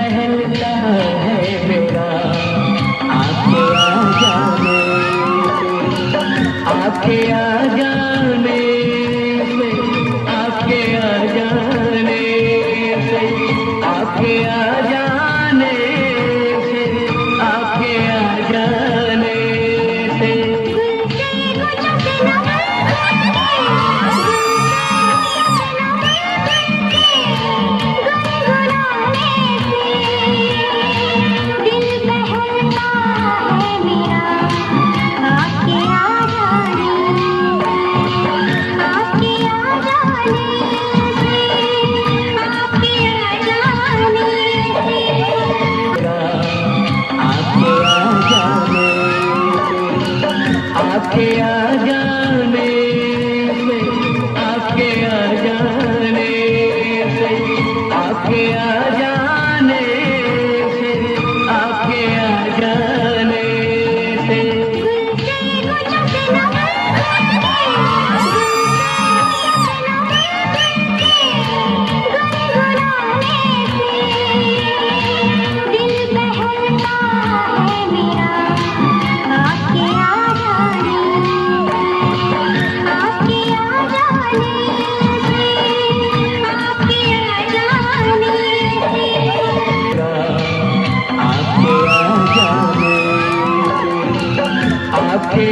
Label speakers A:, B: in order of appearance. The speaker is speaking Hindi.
A: बहलता है मेरा आपके आ जाने आपके आ जाने से आपके आ जाने से आपके आ जाने से आपके आ जाने से आपके आ जाने से आपके आ जाने से आपके आ जाने से आपके आ जाने से आपके